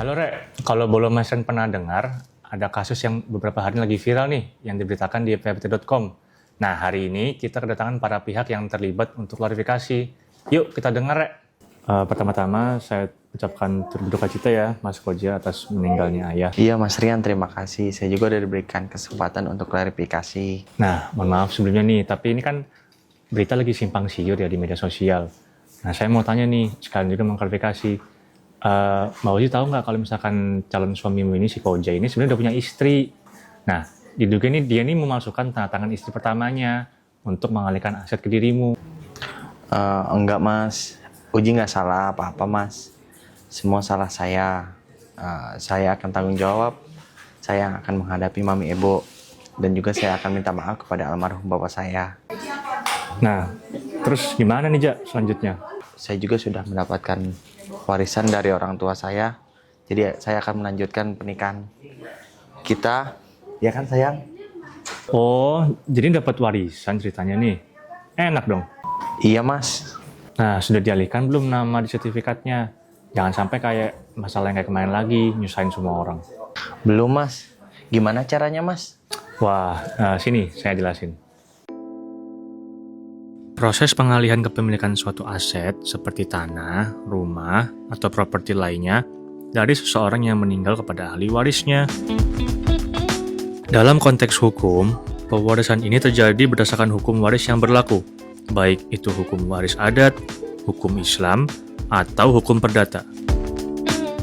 Halo Rek, kalau belum Mas Ren pernah dengar, ada kasus yang beberapa hari lagi viral nih, yang diberitakan di ppt.com. Nah, hari ini kita kedatangan para pihak yang terlibat untuk klarifikasi. Yuk, kita dengar Rek. Pertama-tama, saya ucapkan turut berduka cita ya, Mas Koja atas meninggalnya ayah. Iya Mas Rian, terima kasih. Saya juga udah diberikan kesempatan untuk klarifikasi. Nah, mohon maaf sebelumnya nih, tapi ini kan berita lagi simpang siur ya di media sosial. Nah, saya mau tanya nih, sekalian juga mengklarifikasi. Mbak Oji tahu nggak kalau misalkan calon suamimu ini, si Koja ini sebenarnya udah punya istri. Nah, diduga ini dia ini memasukkan tanda tangan istri pertamanya untuk mengalihkan aset ke dirimu. Enggak Mas, Uji nggak salah apa-apa Mas. Semua salah saya. Saya akan tanggung jawab. Saya akan menghadapi Mami Ebo. Dan juga saya akan minta maaf kepada almarhum bapak saya. Nah, terus gimana nih Jak selanjutnya? Saya juga sudah mendapatkan warisan dari orang tua saya. Jadi saya akan melanjutkan pernikahan kita. Ya kan sayang? Oh, jadi dapat warisan ceritanya nih. Enak dong. Iya Mas. Nah, sudah dialihkan belum nama di sertifikatnya? Jangan sampai kayak masalah yang kayak kemarin lagi, nyusahin semua orang. Belum Mas. Gimana caranya Mas? Wah, sini saya jelasin. Proses pengalihan kepemilikan suatu aset seperti tanah, rumah, atau properti lainnya dari seseorang yang meninggal kepada ahli warisnya. Dalam konteks hukum, pewarisan ini terjadi berdasarkan hukum waris yang berlaku, baik itu hukum waris adat, hukum Islam, atau hukum perdata.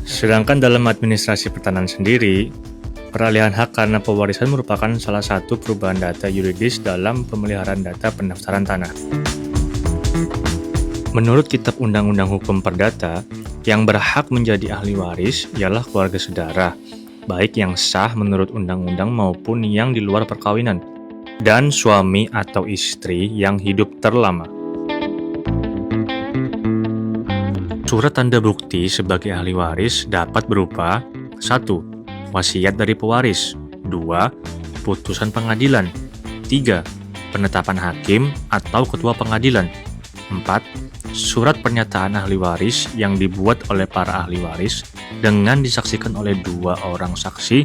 Sedangkan dalam administrasi pertanahan sendiri, peralihan hak karena pewarisan merupakan salah satu perubahan data yuridis dalam pemeliharaan data pendaftaran tanah. Menurut Kitab Undang-Undang Hukum Perdata, yang berhak menjadi ahli waris ialah keluarga saudara, baik yang sah menurut undang-undang maupun yang di luar perkawinan, dan suami atau istri yang hidup terlama. Surat tanda bukti sebagai ahli waris dapat berupa 1. Wasiat dari pewaris. 2. Putusan pengadilan. 3. Penetapan hakim atau ketua pengadilan. 4. Surat pernyataan ahli waris yang dibuat oleh para ahli waris dengan disaksikan oleh 2 orang saksi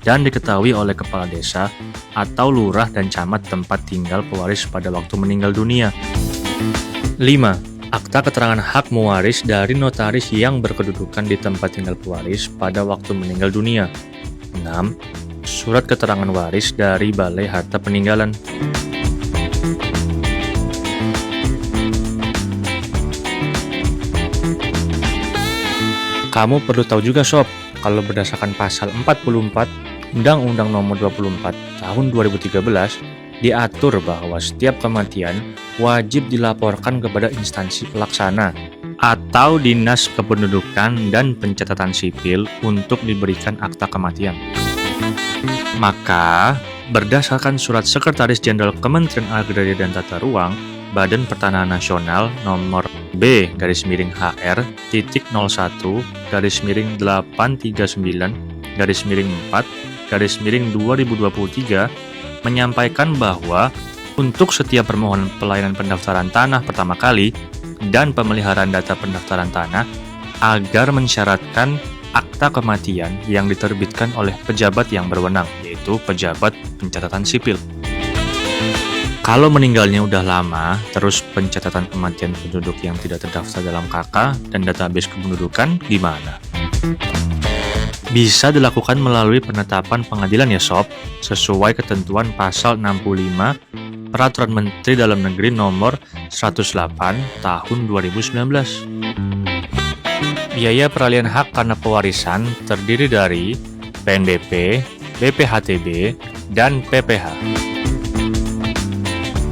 dan diketahui oleh kepala desa atau lurah dan camat tempat tinggal pewaris pada waktu meninggal dunia. 5. Akta keterangan hak mewaris dari notaris yang berkedudukan di tempat tinggal pewaris pada waktu meninggal dunia. 6. Surat keterangan waris dari Balai Harta Peninggalan. Kamu perlu tahu juga Sob, kalau berdasarkan pasal 44 Undang-Undang Nomor 24 Tahun 2013 diatur bahwa setiap kematian wajib dilaporkan kepada instansi pelaksana atau Dinas Kependudukan dan Pencatatan Sipil untuk diberikan akta kematian. Maka, berdasarkan surat Sekretaris Jenderal Kementerian Agraria dan Tata Ruang, Badan Pertanahan Nasional nomor B-839/4/2023 menyampaikan bahwa untuk setiap permohonan pelayanan pendaftaran tanah pertama kali dan pemeliharaan data pendaftaran tanah agar mensyaratkan akta kematian yang diterbitkan oleh pejabat yang berwenang, yaitu pejabat pencatatan sipil. Kalau meninggalnya udah lama, terus pencatatan kematian penduduk yang tidak terdaftar dalam KK dan database kependudukan gimana? Bisa dilakukan melalui penetapan pengadilan ya Sob, sesuai ketentuan pasal 65 Peraturan Menteri Dalam Negeri Nomor 108 Tahun 2019. Biaya peralihan hak karena pewarisan terdiri dari PNBP, BPHTB, dan PPh.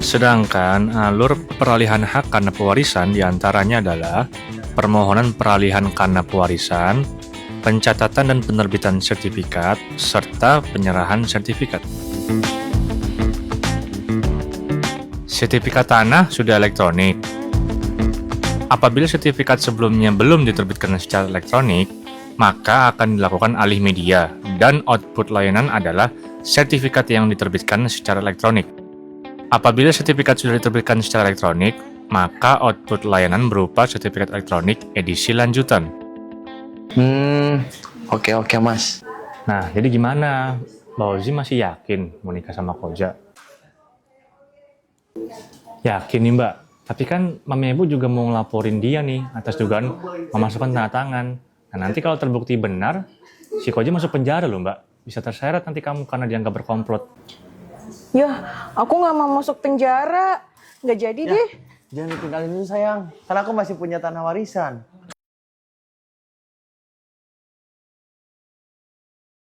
Sedangkan alur peralihan hak karena pewarisan diantaranya adalah permohonan peralihan karena pewarisan, pencatatan dan penerbitan sertifikat, serta penyerahan sertifikat. Sertifikat tanah sudah elektronik. Apabila sertifikat sebelumnya belum diterbitkan secara elektronik, maka akan dilakukan alih media, dan output layanan adalah sertifikat yang diterbitkan secara elektronik. Apabila sertifikat sudah diterbitkan secara elektronik, maka output layanan berupa sertifikat elektronik edisi lanjutan. Oke mas. Nah, jadi gimana? Mbak Ozi masih yakin mau nikah sama Koja? Yakin nih Mbak, tapi kan Mami Ibu juga mau ngelaporin dia nih atas dugaan memasukkan tanda tangan. Nah nanti kalau terbukti benar, si Koja masuk penjara loh Mbak. Bisa terseret nanti kamu karena dianggap berkomplot. Yah, aku nggak mau masuk penjara. Nggak jadi deh. Jangan ditinggalin dulu sayang, karena aku masih punya tanah warisan.